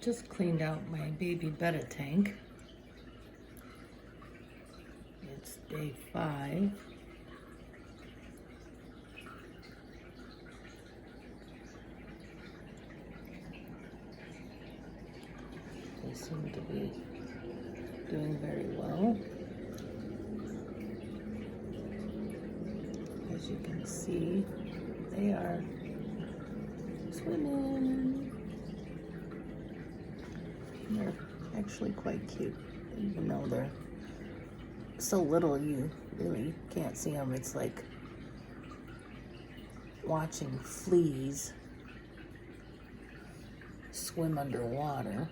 just cleaned out my baby betta tank. It's day 5. They seem to be doing very well. As you can see, they are swimming. They're actually quite cute, even though they're so little you really can't see them. It's like watching fleas swim underwater.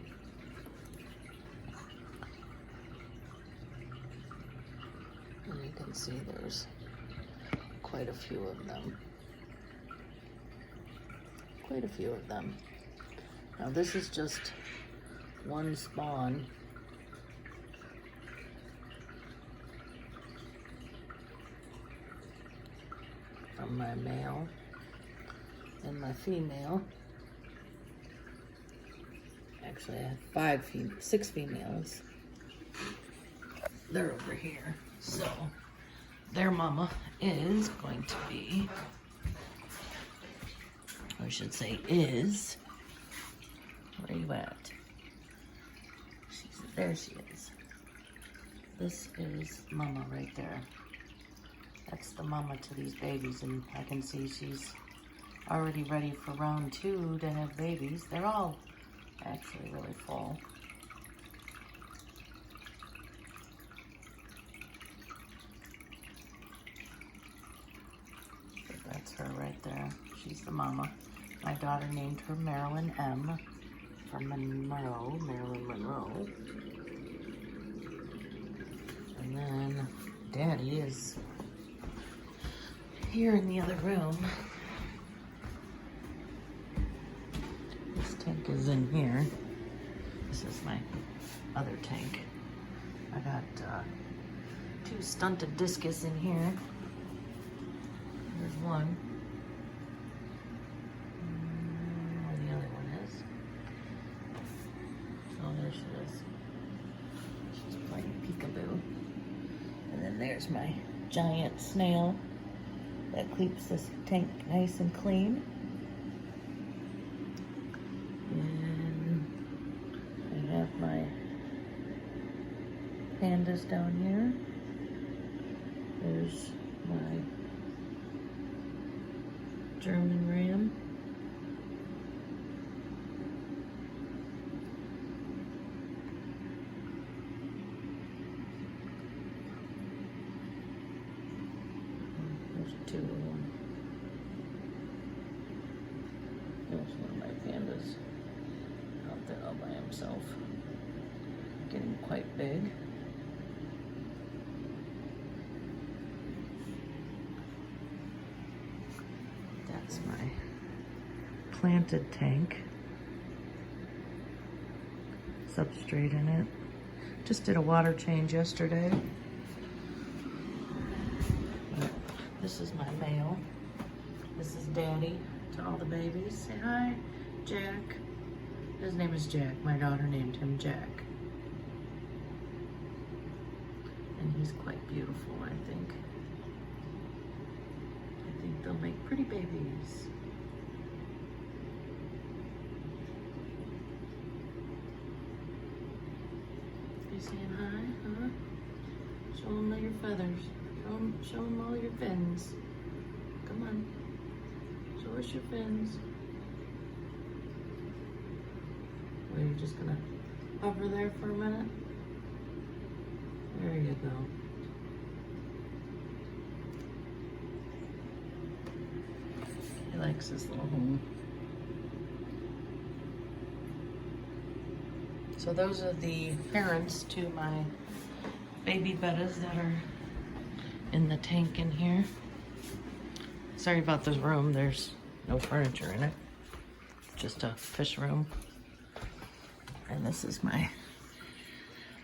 And you can see there's quite a few of them. Quite a few of them. Now this is just one spawn. From my male and my female. Actually, I have 6 females. They're over here. So their mama is going to be, or I should say is, where are you at? There she is. This is mama right there. That's the mama to these babies, and I can see she's already ready for round 2 to have babies. They're all actually really full. So that's her right there. She's the mama. My daughter named her Marilyn M. for Monroe, Marilyn Monroe. And then Daddy is here in the other room. This tank is in here. This is my other tank. I got 2 stunted discus in here. There's one. Where the other one is. Oh, there she is. She's playing peekaboo. And then there's my giant snail that keeps this tank nice and clean. And I have my pandas down here. There's my German ram. There's 2 of them. There's one of my pandas out there all by himself. Getting quite big. That's my planted tank. Substrate in it. Just did a water change yesterday. This is my male. This is Daddy to all the babies. Say hi, Jack. His name is Jack. My daughter named him Jack. And he's quite beautiful, I think. I think they'll make pretty babies. You saying hi, huh? Show them all your feathers. Show them all your fins. Come on. Show us your fins. Are you just gonna hover there for a minute? There you go. He likes his little home. So those are the parents to my baby bettas that are in the tank in here. Sorry about this room, there's no furniture in it. Just a fish room. And this is where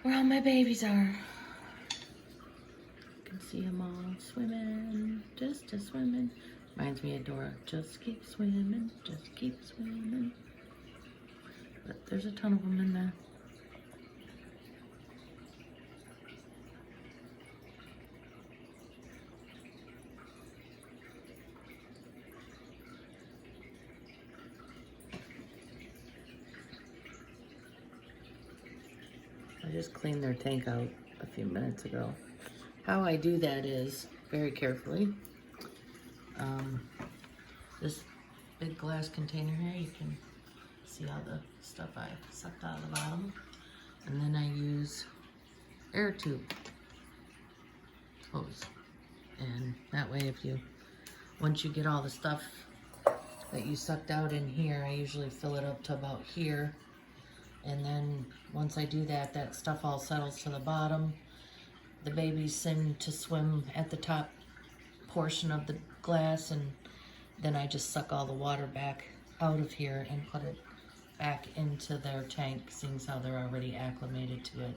all my babies are. You can see them all swimming, just a swimming. Reminds me of Dora, just keep swimming, just keep swimming. But there's a ton of them in there. I just cleaned their tank out a few minutes ago. How I do that is very carefully. This big glass container here, you can see all the stuff I sucked out of the bottom. And then I use air tube hose. And that way once you get all the stuff that you sucked out in here, I usually fill it up to about here. And then once I do that, that stuff all settles to the bottom. The babies seem to swim at the top portion of the glass, and then I just suck all the water back out of here and put it back into their tank, seeing as how they're already acclimated to it.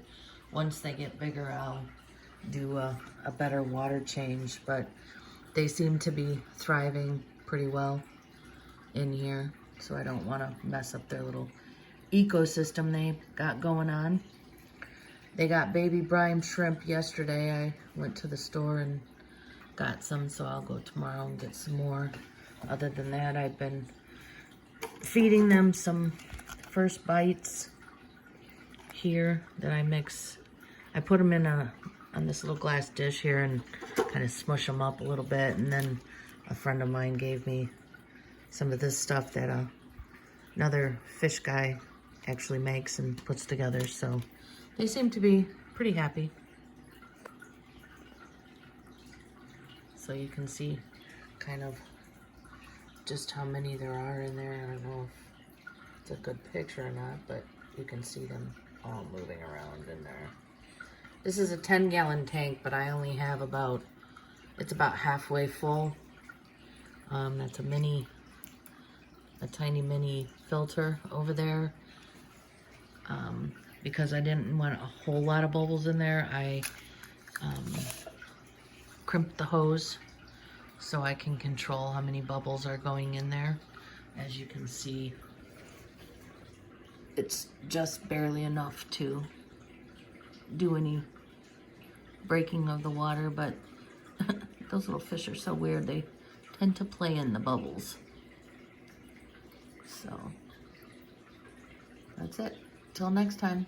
Once they get bigger, I'll do a better water change, but they seem to be thriving pretty well in here, so I don't want to mess up their little ecosystem they got going on. They got baby brine shrimp yesterday. I went to the store and got some, so I'll go tomorrow and get some more. Other than that, I've been feeding them some First Bites here that I mix. I put them in on this little glass dish here and kind of smush them up a little bit, and then a friend of mine gave me some of this stuff that another fish guy actually makes and puts together, so they seem to be pretty happy. So you can see kind of just how many there are in there. I don't know if it's a good picture or not, but you can see them all moving around in there. This is a 10-gallon tank, but I only have it's about halfway full. That's a tiny mini filter over there. Because I didn't want a whole lot of bubbles in there, I crimped the hose so I can control how many bubbles are going in there. As you can see, it's just barely enough to do any breaking of the water, but those little fish are so weird. They tend to play in the bubbles. So that's it. Till next time.